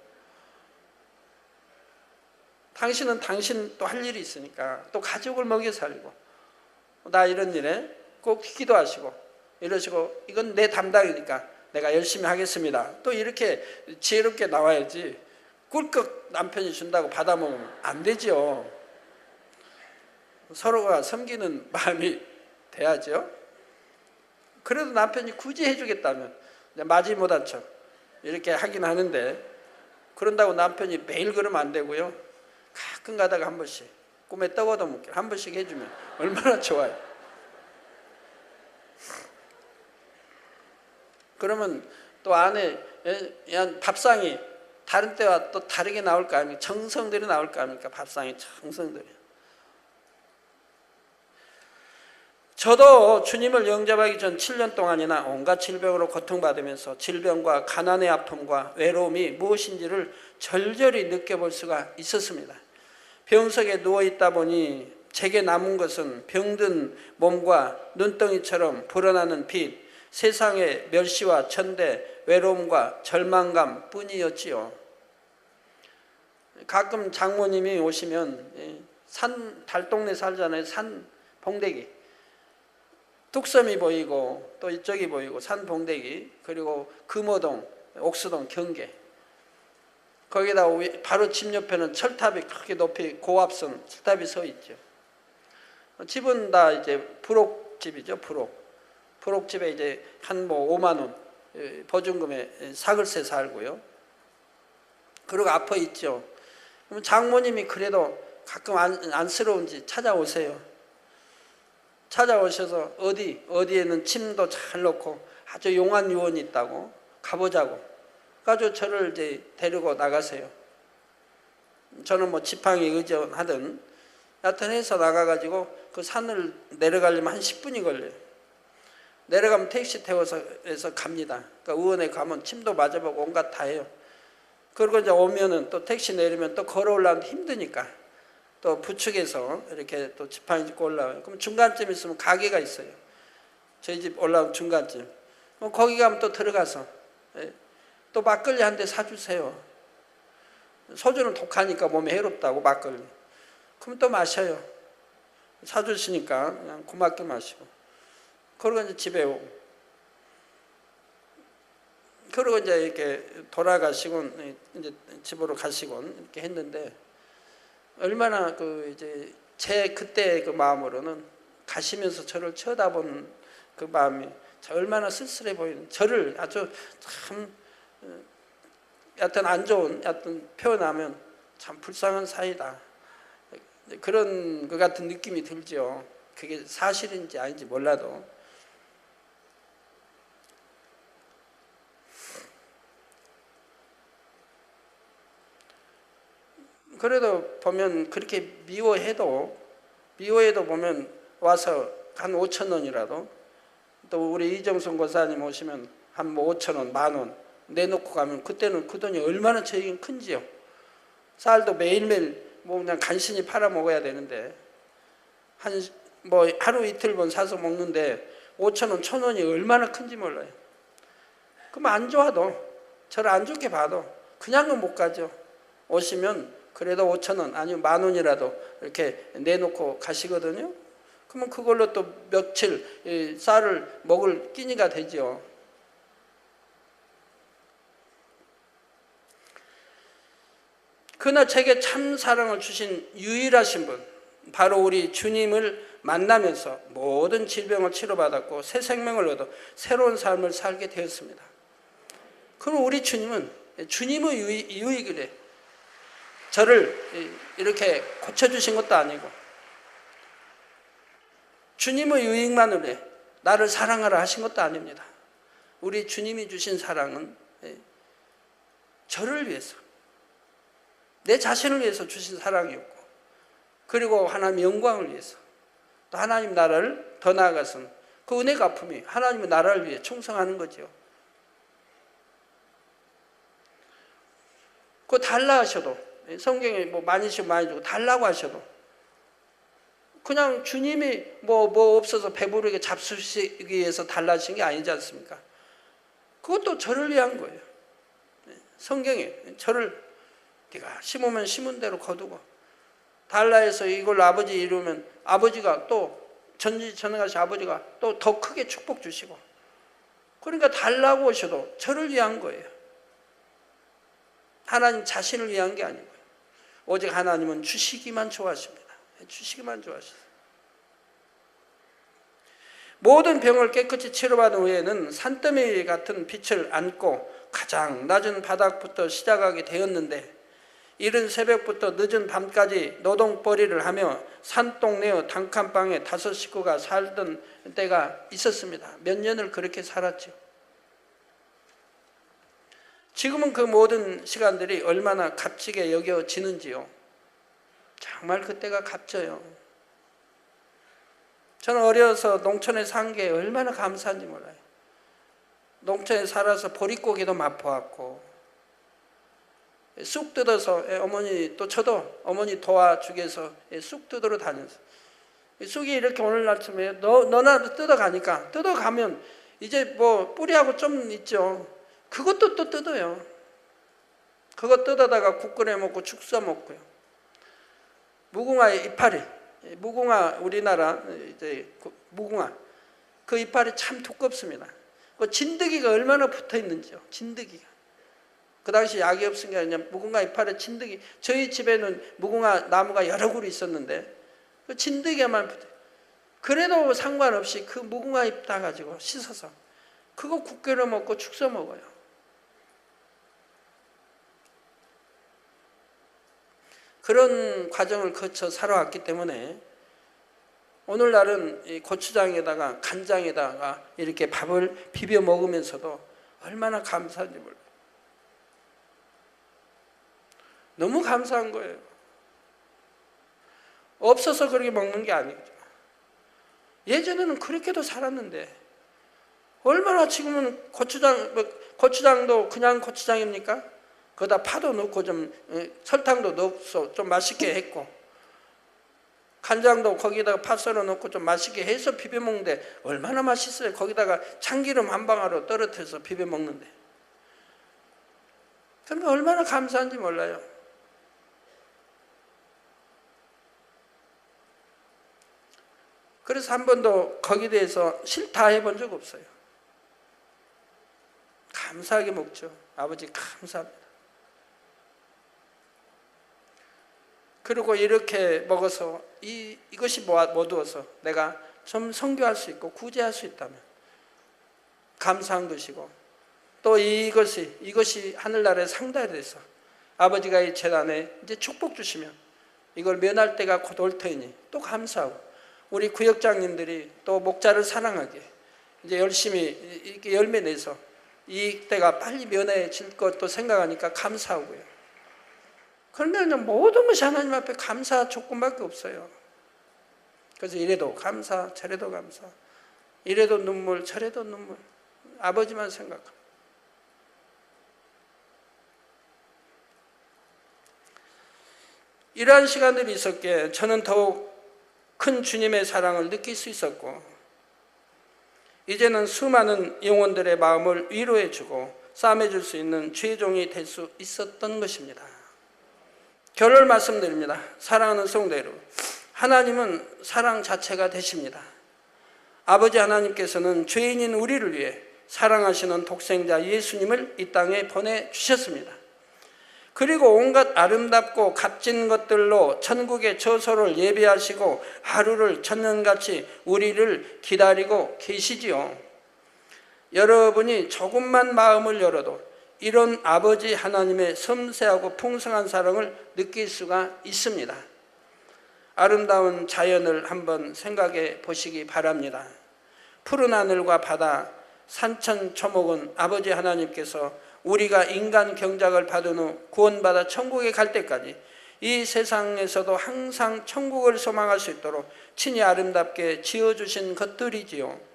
당신은 당신 또 할 일이 있으니까, 또 가족을 먹여 살리고, 나 이런 일에 꼭 기도하시고 이러시고, 이건 내 담당이니까 내가 열심히 하겠습니다. 또 이렇게 지혜롭게 나와야지 꿀꺽 남편이 준다고 받아먹으면 안 되죠. 서로가 섬기는 마음이 돼야죠. 그래도 남편이 굳이 해주겠다면 마지 못한 척 이렇게 하긴 하는데, 그런다고 남편이 매일 그러면 안 되고요. 가끔 가다가 한 번씩 꿈에 떡 얻어먹게 한 번씩 해주면 얼마나 좋아요. 그러면 또 안에 밥상이 다른 때와 또 다르게 나올 거 아닙니까? 정성들이 나올 거 아닙니까? 밥상에 정성들이. 저도 주님을 영접하기 전 7년 동안이나 온갖 질병으로 고통받으면서 질병과 가난의 아픔과 외로움이 무엇인지를 절절히 느껴볼 수가 있었습니다. 병석에 누워있다 보니 제게 남은 것은 병든 몸과 눈덩이처럼 불어나는 빛, 세상의 멸시와 천대, 외로움과 절망감 뿐이었지요. 가끔 장모님이 오시면 산 달동네 살잖아요. 산 봉대기, 뚝섬이 보이고 또 이쪽이 보이고 산 봉대기, 그리고 금호동, 옥수동, 경계, 거기다 바로 집 옆에는 철탑이 크게 높이 고압선 철탑이 서 있죠. 집은 다 이제 부록집이죠. 부록집에 이제 한 뭐 5만 원 보증금에 사글세 살고요. 그리고 아파 있죠. 그럼 장모님이 그래도 가끔 안쓰러운지 찾아오세요. 찾아오셔서 어디에는 침도 잘 놓고 아주 용한 유원이 있다고 가보자고. 가지고 저를 이제 데리고 나가세요. 저는 뭐 지팡이 의존하든 여하튼 해서 나가가지고 그 산을 내려가려면 한 10분이 걸려요. 내려가면 택시 태워서 갑니다. 그러니까 의원에 가면 침도 맞아보고 온갖 다 해요. 그리고 이제 오면은 또 택시 내리면 또 걸어 올라오는데 힘드니까 또 부축해서 이렇게 또 지팡이 짚고 올라와요. 그럼 중간쯤 있으면 가게가 있어요. 저희 집 올라오면 중간쯤. 그럼 거기 가면 또 들어가서 또 막걸리 한 대 사주세요. 소주는 독하니까 몸에 해롭다고 막걸리. 그럼 또 마셔요. 사주시니까 그냥 고맙게 마시고. 그리고 이제 집에 오고. 그리고 이제 이렇게 돌아가시고 이제 집으로 가시고 이렇게 했는데, 얼마나 이제 제 그때 그 마음으로는 가시면서 저를 쳐다보는 그 마음이 얼마나 쓸쓸해 보이는, 저를 아주 참 여하튼 안 좋은, 여하튼 표현하면 참 불쌍한 사이다, 그런 것 같은 느낌이 들죠. 그게 사실인지 아닌지 몰라도. 그래도 보면 그렇게 미워해도 보면 와서 한 5천 원이라도, 또 우리 이정순 고사님 오시면 한 뭐 5천 원, 10,000원 내놓고 가면 그때는 그 돈이 얼마나 저에겐 큰지요. 쌀도 매일매일 뭐 그냥 간신히 팔아 먹어야 되는데 뭐 하루 이틀분 사서 먹는데 5천 원, 1,000원이 얼마나 큰지 몰라요. 그럼 안 좋아도, 저를 안 좋게 봐도 그냥은 못 가죠. 오시면 그래도 5천 원 아니면 10,000원이라도 이렇게 내놓고 가시거든요. 그러면 그걸로 또 며칠 쌀을 먹을 끼니가 되죠. 그러나 제게 참 사랑을 주신 유일하신 분, 바로 우리 주님을 만나면서 모든 질병을 치료받았고 새 생명을 얻어 새로운 삶을 살게 되었습니다. 그럼 우리 주님은 주님의 유익을 저를 이렇게 고쳐주신 것도 아니고 주님의 유익만으로 나를 사랑하라 하신 것도 아닙니다. 우리 주님이 주신 사랑은 저를 위해서, 내 자신을 위해서 주신 사랑이었고, 그리고 하나님 영광을 위해서, 또 하나님 나라를 더 나아가서는 그 은혜 갚음이 하나님의 나라를 위해 충성하는 거죠. 그거 달라 하셔도, 성경에 뭐 많이 주고 많이 주고 달라고 하셔도 그냥 주님이 뭐 없어서 배부르게 잡수시기 위해서 달라진 게 아니지 않습니까? 그것도 저를 위한 거예요. 성경에 저를 네가 심으면 심은 대로 거두고, 달라 해서 이걸 아버지 이루면 아버지가 또 전지전능하신 아버지가 또 더 크게 축복 주시고, 그러니까 달라고 하셔도 저를 위한 거예요. 하나님 자신을 위한 게 아니고요. 오직 하나님은 주시기만 좋아하십니다. 주시기만 좋아하시죠. 모든 병을 깨끗이 치료받은 후에는 산더미 같은 빛을 안고 가장 낮은 바닥부터 시작하게 되었는데, 이른 새벽부터 늦은 밤까지 노동벌이를 하며 산동네의 단칸방에 5 식구가 살던 때가 있었습니다. 몇 년을 그렇게 살았죠. 지금은 그 모든 시간들이 얼마나 값지게 여겨지는지요. 정말 그때가 값져요. 저는 어려서 농촌에 산 게 얼마나 감사한지 몰라요. 농촌에 살아서 보릿고기도 맛보았고, 쑥 뜯어서 어머니, 또 저도 어머니 도와주기 위해서 쑥 뜯으러 다녔어요. 쑥이 이렇게 오늘날쯤에 너나 뜯어가니까, 뜯어가면 이제 뭐 뿌리하고 좀 있죠. 그것도 또 뜯어요. 그거 뜯어다가 국 끓여 먹고 죽 써 먹고요. 무궁화의 이파리, 무궁화, 우리나라 이제 무궁화, 그 이파리 참 두껍습니다. 그 진드기가 얼마나 붙어 있는지요. 진드기가. 그 당시 약이 없으니까 그냥 무궁화 이파리 진드기. 저희 집에는 무궁화 나무가 여러 그루 있었는데 그 진드기만 붙어. 그래도 상관없이 그 무궁화 잎 다 가지고 씻어서 그거 국 끓여 먹고 죽 써 먹어요. 그런 과정을 거쳐 살아왔기 때문에 오늘날은 이 고추장에다가 간장에다가 이렇게 밥을 비벼 먹으면서도 얼마나 감사한지 몰라요. 너무 감사한 거예요. 없어서 그렇게 먹는 게 아니죠. 예전에는 그렇게도 살았는데 얼마나 지금은 고추장도 그냥 고추장입니까? 거기다 파도 넣고 좀 설탕도 넣어서 좀 맛있게 했고, 간장도 거기다가 파 썰어 넣고 좀 맛있게 해서 비벼 먹는데 얼마나 맛있어요. 거기다가 참기름 한 방울로 떨어뜨려서 비벼 먹는데. 그러니까 얼마나 감사한지 몰라요. 그래서 한 번도 거기에 대해서 싫다 해본 적 없어요. 감사하게 먹죠. 아버지 감사합니다. 그리고 이렇게 먹어서 이것이 모두어서 내가 좀 선교할 수 있고 구제할 수 있다면 감사한 것이고, 또 이것이 하늘나라의 상달이 돼서 아버지가 이 재단에 이제 축복 주시면 이걸 면할 때가 곧 올 터이니 또 감사하고, 우리 구역장님들이 또 목자를 사랑하게 이제 열심히 이렇게 열매 내서 이 때가 빨리 면해질 것도 생각하니까 감사하고요. 그러면 모든 것이 하나님 앞에 감사 조건밖에 없어요. 그래서 이래도 감사, 저래도 감사, 이래도 눈물, 저래도 눈물, 아버지만 생각합니다. 이러한 시간들이 있었기에 저는 더욱 큰 주님의 사랑을 느낄 수 있었고, 이제는 수많은 영혼들의 마음을 위로해주고 싸매줄 수 있는 죄종이 될 수 있었던 것입니다. 결론을 말씀드립니다. 사랑하는 성도 여러분, 하나님은 사랑 자체가 되십니다. 아버지 하나님께서는 죄인인 우리를 위해 사랑하시는 독생자 예수님을 이 땅에 보내주셨습니다. 그리고 온갖 아름답고 값진 것들로 천국의 처소를 예비하시고 하루를 천년같이 우리를 기다리고 계시지요. 여러분이 조금만 마음을 열어도 이런 아버지 하나님의 섬세하고 풍성한 사랑을 느낄 수가 있습니다. 아름다운 자연을 한번 생각해 보시기 바랍니다. 푸른 하늘과 바다, 산천 초목은 아버지 하나님께서 우리가 인간 경작을 받은 후 구원받아 천국에 갈 때까지 이 세상에서도 항상 천국을 소망할 수 있도록 친히 아름답게 지어주신 것들이지요.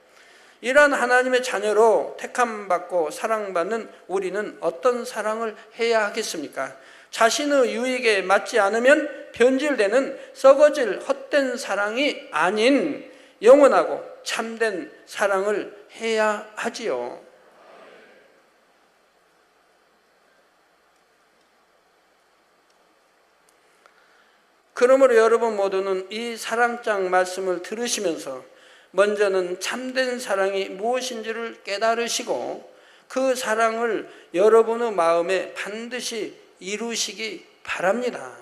이러한 하나님의 자녀로 택함받고 사랑받는 우리는 어떤 사랑을 해야 하겠습니까? 자신의 유익에 맞지 않으면 변질되는 썩어질 헛된 사랑이 아닌 영원하고 참된 사랑을 해야 하지요. 그러므로 여러분 모두는 이 사랑장 말씀을 들으시면서 먼저는 참된 사랑이 무엇인지를 깨달으시고 그 사랑을 여러분의 마음에 반드시 이루시기 바랍니다.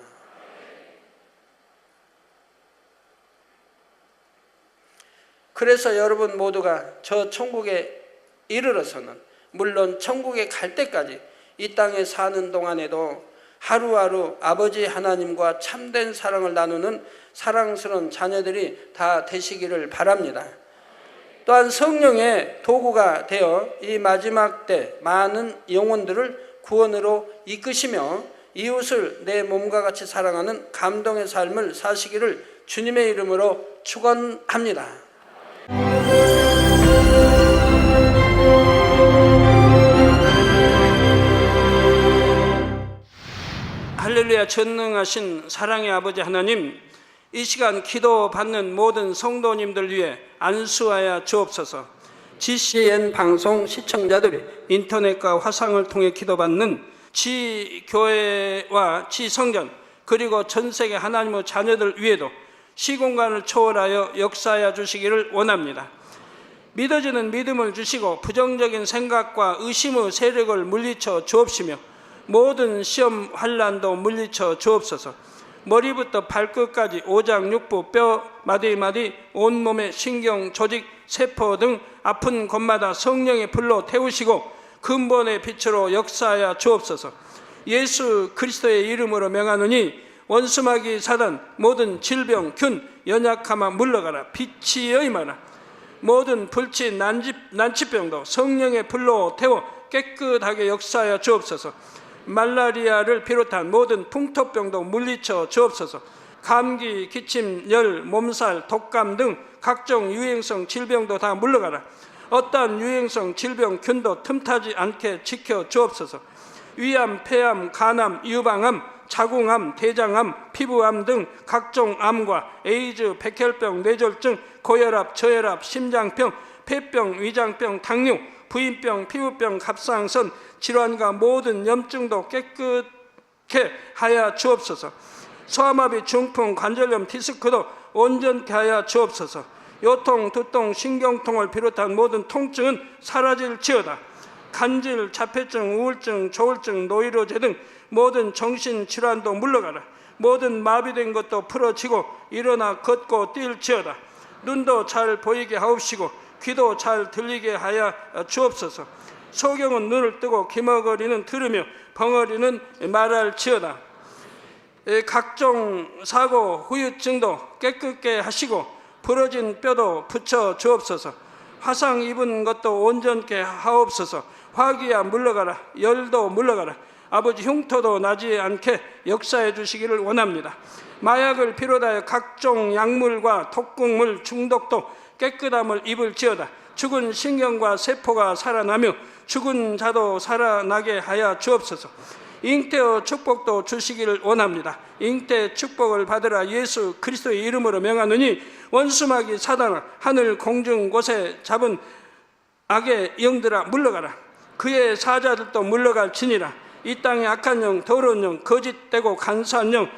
그래서 여러분 모두가 저 천국에 이르러서는, 물론 천국에 갈 때까지 이 땅에 사는 동안에도 하루하루 아버지 하나님과 참된 사랑을 나누는 사랑스러운 자녀들이 다 되시기를 바랍니다. 또한 성령의 도구가 되어 이 마지막 때 많은 영혼들을 구원으로 이끄시며 이웃을 내 몸과 같이 사랑하는 감동의 삶을 사시기를 주님의 이름으로 축원합니다. 할렐루야. 전능하신 사랑의 아버지 하나님, 이 시간 기도받는 모든 성도님들 위해 안수하여 주옵소서. GCN 방송 시청자들이 인터넷과 화상을 통해 기도받는 지교회와 지성전 그리고 전세계 하나님의 자녀들 위에도 시공간을 초월하여 역사하여 주시기를 원합니다. 믿어지는 믿음을 주시고 부정적인 생각과 의심의 세력을 물리쳐 주옵시며 모든 시험 환난도 물리쳐 주옵소서. 머리부터 발끝까지 오장육부 뼈 마디마디 온몸의 신경 조직 세포 등 아픈 곳마다 성령의 불로 태우시고 근본의 빛으로 역사하여 주옵소서. 예수 그리스도의 이름으로 명하노니 원수마귀 사단 모든 질병 균 연약함아 물러가라. 빛이 임하라. 모든 불치 난치병도 성령의 불로 태워 깨끗하게 역사하여 주옵소서. 말라리아를 비롯한 모든 풍토병도 물리쳐 주옵소서. 감기, 기침, 열, 몸살, 독감 등 각종 유행성 질병도 다 물러가라. 어떠한 유행성 질병 균도 틈타지 않게 지켜 주옵소서. 위암, 폐암, 간암, 유방암, 자궁암, 대장암, 피부암 등 각종 암과 에이즈, 백혈병, 뇌졸중, 고혈압, 저혈압, 심장병, 폐병, 위장병, 당뇨, 부인병, 피부병, 갑상선 질환과 모든 염증도 깨끗게 하여 주옵소서. 소아마비, 중풍, 관절염, 디스크도 온전케 하여 주옵소서. 요통, 두통, 신경통을 비롯한 모든 통증은 사라질지어다. 간질, 자폐증, 우울증, 조울증, 노이로제 등 모든 정신질환도 물러가라. 모든 마비된 것도 풀어지고 일어나 걷고 뛸지어다. 눈도 잘 보이게 하옵시고 귀도 잘 들리게 하여 주옵소서. 소경은 눈을 뜨고 기머거리는 들으며 벙어리는 말할지어다. 각종 사고 후유증도 깨끗게 하시고 부러진 뼈도 붙여 주옵소서. 화상 입은 것도 온전케 하옵소서. 화기야 물러가라. 열도 물러가라. 아버지 흉터도 나지 않게 역사해 주시기를 원합니다. 마약을 비롯하여 각종 약물과 독극물 중독도 깨끗함을 입을지어다. 죽은 신경과 세포가 살아나며 죽은 자도 살아나게 하여 주옵소서. 잉태의 축복도 주시기를 원합니다. 잉태 축복을 받으라. 예수 그리스도의 이름으로 명하노니 원수마귀 사단아 하늘 공중 곳에 잡은 악의 영들아 물러가라. 그의 사자들도 물러갈지니라. 이 땅의 악한 영, 더러운 영, 거짓되고 간사한 영,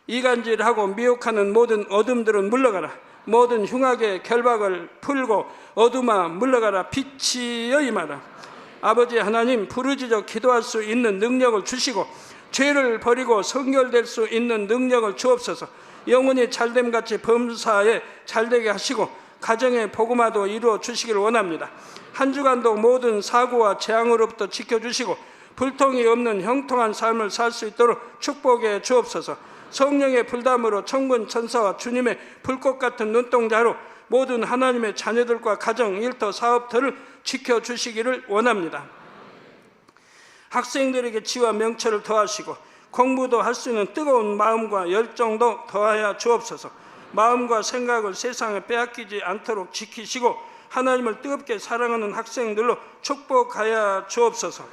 이간질하고 미혹하는 모든 어둠들은 물러가라. 모든 흉악의 결박을 풀고 어둠아 물러가라. 빛이여 임하라. 아버지 하나님, 부르짖어 기도할 수 있는 능력을 주시고 죄를 버리고 성결될 수 있는 능력을 주옵소서. 영혼이 잘됨같이 범사에 잘되게 하시고 가정의 복음화도 이루어 주시기를 원합니다. 한 주간도 모든 사고와 재앙으로부터 지켜주시고 불통이 없는 형통한 삶을 살 수 있도록 축복해 주옵소서. 성령의 불담으로 천군 천사와 주님의 불꽃 같은 눈동자로 모든 하나님의 자녀들과 가정, 일터, 사업터를 지켜주시기를 원합니다. 학생들에게 지와 명철을 더하시고 공부도 할 수 있는 뜨거운 마음과 열정도 더하여 주옵소서. 마음과 생각을 세상에 빼앗기지 않도록 지키시고 하나님을 뜨겁게 사랑하는 학생들로 축복하여 주옵소서.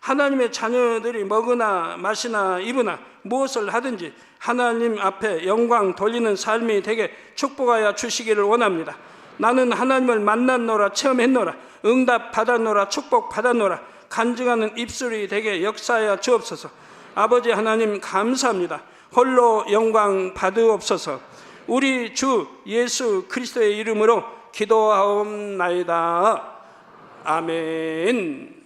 하나님의 자녀들이 먹으나 마시나 입으나 무엇을 하든지 하나님 앞에 영광 돌리는 삶이 되게 축복하여 주시기를 원합니다. 나는 하나님을 만났노라, 체험했노라, 응답 받았노라, 축복 받았노라, 간증하는 입술이 되게 역사하여 주옵소서. 아버지 하나님 감사합니다. 홀로 영광 받으옵소서. 우리 주 예수 그리스도의 이름으로 기도하옵나이다. 아멘.